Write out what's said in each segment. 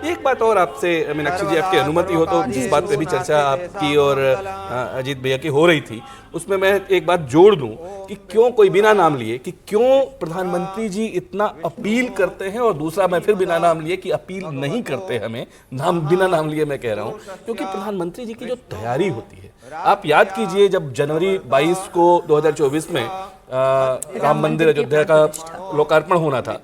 एक बात और आपसे मीनाक्षी जी, आपकी अनुमति हो तो, जिस बात पे भी चर्चा आपकी और अजीत भैया की हो रही थी, उसमें मैं एक बात जोड़ दूं कि क्यों, कोई बिना नाम लिए, कि क्यों प्रधानमंत्री जी इतना अपील करते हैं, और दूसरा मैं फिर बिना नाम लिए कि अपील नहीं करते हमें, बिना नाम लिए मैं कह रहा हूं, क्योंकि प्रधानमंत्री जी की जो तैयारी होती है, आप याद कीजिए जब जनवरी 22 को 2024 में राम मंदिर अयोध्या का लोकार्पण होना था,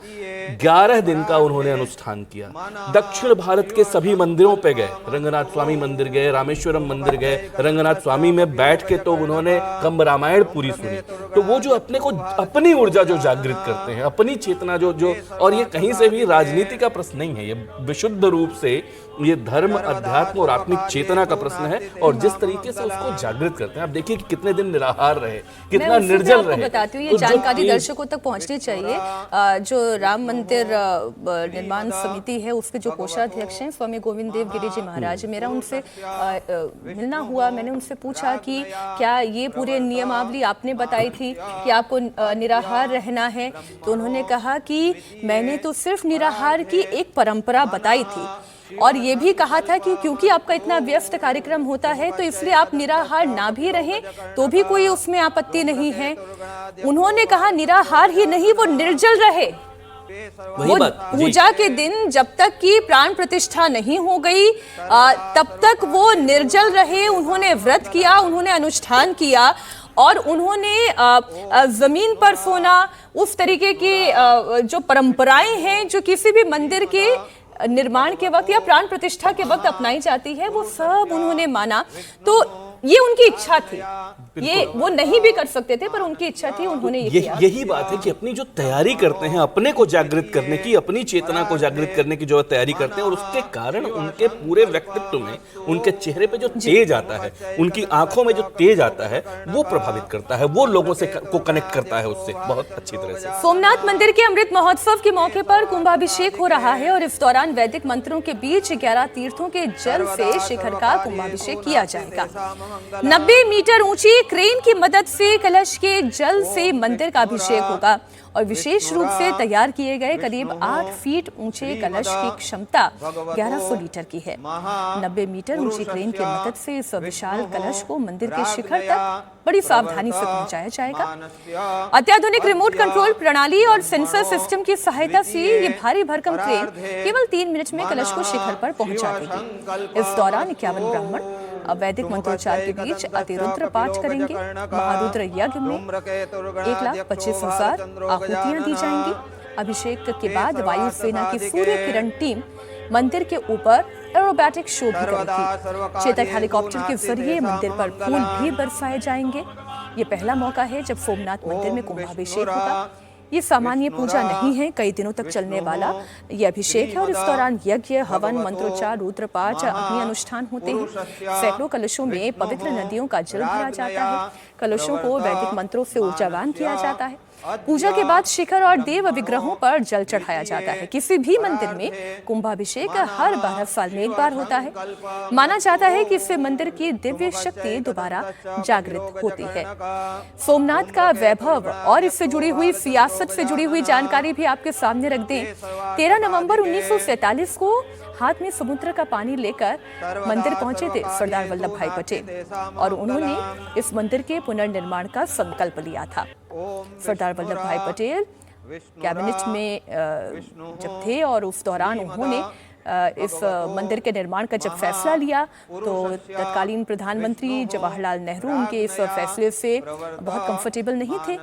11 दिन का उन्होंने अनुष्ठान किया। दक्षिण भारत के सभी मंदिरों पे गए, रंगनाथ स्वामी मंदिर गए, रामेश्वरम मंदिर गए, रंगनाथ स्वामी में बैठ के तो उन्होंने कंब रामायण पूरी सुनी। तो वो जो अपने को, अपनी ऊर्जा जो जागृत करते हैं, अपनी चेतना जो और ये कहीं से भी राजनीति का प्रश्न नहीं है, ये विशुद्ध रूप से ये धर्म, अध्यात्म और आत्मिक चेतना का प्रश्न है, और जिस तरीके से उसको जागृत करते हैं। आप देखिए कि कितने दिन निराहार रहे, कितना निर्जल रहे। बताती हूँ, ये जानकारी दर्शकों तक पहुंचनी चाहिए। जो राम मंदिर निर्माण समिति है, उसके जो कोषाध्यक्ष हैं स्वामी गोविंद देव गिरी जी महाराज, मेरा उनसे मिलना हुआ। मैंने उनसे पूछा कि क्या ये पूरे नियमावली आपने बताई थी कि आपको निराहार रहना है? तो उन्होंने कहा कि मैंने तो सिर्फ निराहार की एक परंपरा बताई थी, और ये भी कहा था कि क्योंकि आपका इतना व्यस्त कार्यक्रम होता है तो इसलिए आप निराहार ना भी रहें तो भी कोई उसमें आपत्ति नहीं है। उन्होंने कहा निराहार ही नहीं, वो निर्जल रहे। वो पूजा के दिन जब तक की प्राण प्रतिष्ठा नहीं हो गई तब तक वो निर्जल रहे। उन्होंने व्रत किया, उन्होंने अनुष्ठान किया, और उन्होंने जमीन पर सोना, उस तरीके की जो परंपराएं हैं जो किसी भी मंदिर के निर्माण के वक्त या प्राण प्रतिष्ठा के वक्त अपनाई जाती है, वो सब उन्होंने माना। तो ये उनकी इच्छा थी, ये वो नहीं भी कर सकते थे, पर उनकी इच्छा थी, उन्होंने ये किया। यही बात है कि अपनी जो तैयारी करते हैं, अपने को जागृत करने की, अपनी चेतना को जागृत करने की जो तैयारी करते हैं, और उसके कारण उनके पूरे व्यक्तित्व में, उनके चेहरे पे जो तेज आता है, उनकी आंखों में जो तेज आता है, वो प्रभावित करता है, वो लोगों से को कनेक्ट करता है उससे बहुत अच्छी तरह से। सोमनाथ मंदिर के अमृत महोत्सव के मौके पर कुंभाभिषेक हो रहा है, और इस दौरान वैदिक मंत्रों के बीच 11 तीर्थों के जल से शिखर का कुंभाभिषेक किया जाएगा। 90 मीटर ऊंची क्रेन की मदद से कलश के जल से मंदिर का अभिषेक होगा, और विशेष रूप से तैयार किए गए करीब 8 फीट ऊंचे कलश की क्षमता 1100 लीटर की है। 90 मीटर ऊंची क्रेन की मदद से इस विशाल कलश को मंदिर के शिखर तक बड़ी सावधानी से पहुंचाया जाएगा। अत्याधुनिक रिमोट कंट्रोल प्रणाली और सेंसर सिस्टम की सहायता से ये भारी भरकम क्रेन केवल 3 मिनट में कलश को शिखर पर पहुंचा देगी। इस दौरान 51 ब्राह्मण वैदिक मंत्रोच्चार के बीच अतिरुद्र पाठ करेंगे। महारुद्र यज्ञ में 1,25,000 आहुतियां दी जाएंगी। अभिषेक के बाद वायुसेना की सूर्य किरण टीम मंदिर के ऊपर एरोबैटिक शो भी करेगी। चेतक हेलीकॉप्टर के जरिए मंदिर पर फूल भी बरसाए जाएंगे। ये पहला मौका है जब सोमनाथ मंदिर में कुंभाभिषेक होगा। ये सामान्य पूजा नहीं है, कई दिनों तक चलने वाला ये अभिषेक है, और इस दौरान यज्ञ, हवन, मंत्रोच्चार, रुद्रपाठ, अग्नि अनुष्ठान होते हैं। सैकड़ों कलशों में पवित्र नदियों का जल भरा जाता है। कलशों को वैदिक मंत्रों से ऊर्जावान किया जाता है। पूजा के बाद शिखर और देव विग्रहों पर जल चढ़ाया जाता है। किसी भी मंदिर में कुंभाभिषेक हर 12 साल में एक बार होता है। माना जाता है कि इससे मंदिर की दिव्य शक्ति दोबारा जागृत होती है। सोमनाथ का वैभव और इससे जुड़ी हुई सियासत से जुड़ी हुई जानकारी भी आपके सामने रख दें। 13 नवंबर 1947 को हाथ में समुद्र का पानी लेकर मंदिर पहुंचे थे सरदार वल्लभ भाई पटेल, और उन्होंने इस मंदिर के पुनर्निर्माण का संकल्प लिया था। सरदार वल्लभ भाई पटेल कैबिनेट में जब थे, और उस दौरान उन्होंने इस मंदिर के निर्माण का जब फैसला लिया तो तत्कालीन प्रधानमंत्री जवाहरलाल नेहरू उनके इस फैसले से बहुत कंफर्टेबल नहीं थे।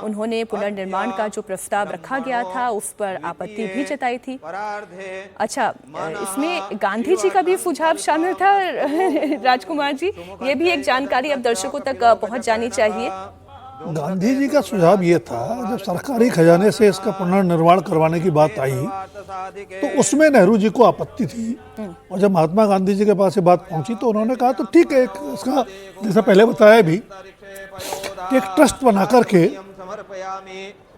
उन्होंने पुनर्निर्माण का जो प्रस्ताव रखा गया था उस पर आपत्ति भी जताई थी। अच्छा, इसमें गांधी जी का भी सुझाव शामिल था राजकुमार जी, ये भी एक जानकारी अब दर्शकों तक पहुंच जानी चाहिए। गांधी जी का सुझाव ये था, जब सरकारी खजाने से इसका पुनर्निर्माण करवाने की बात आई तो उसमें नेहरू जी को आपत्ति थी, और जब महात्मा गांधी जी के पास ये बात पहुंची तो उन्होंने कहा तो ठीक है, इसका जैसा पहले बताया भी कि एक ट्रस्ट बना करके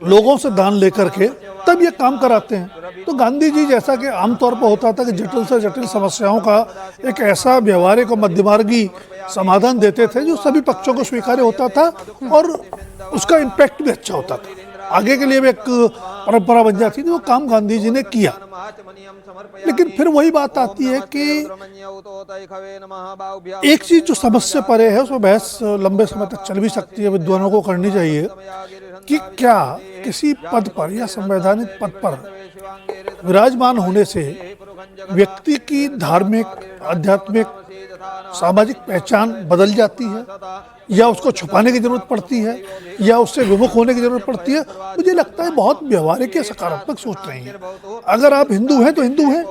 लोगों से दान लेकर के तब ये काम कराते हैं। तो गांधी जी, जैसा कि आमतौर पर होता था कि जटिल से जटिल समस्याओं का एक ऐसा व्यवहारिक और मध्यमार्गी समाधान देते थे जो सभी पक्षों को स्वीकार्य होता था और उसका इम्पैक्ट भी अच्छा होता था। आगे के लिए भी एक परंपरा बन जाती थी, वो काम गांधी जी ने किया। लेकिन फिर वही बात आती है कि एक चीज जो समझ से परे है, उसमें बहस लंबे समय तक चल भी सकती है, विद्वानों को करनी चाहिए कि क्या किसी पद पर या संवैधानिक पद पर विराजमान होने से व्यक्ति की धार्मिक, आध्यात्मिक, सामाजिक पहचान बदल जाती है, या उसको छुपाने की जरूरत पड़ती है, या उससे विमुख होने की जरूरत पड़ती है। मुझे लगता है बहुत व्यवहारिक या सकारात्मक सोच रही है। अगर आप हिंदू हैं तो हिंदू हैं,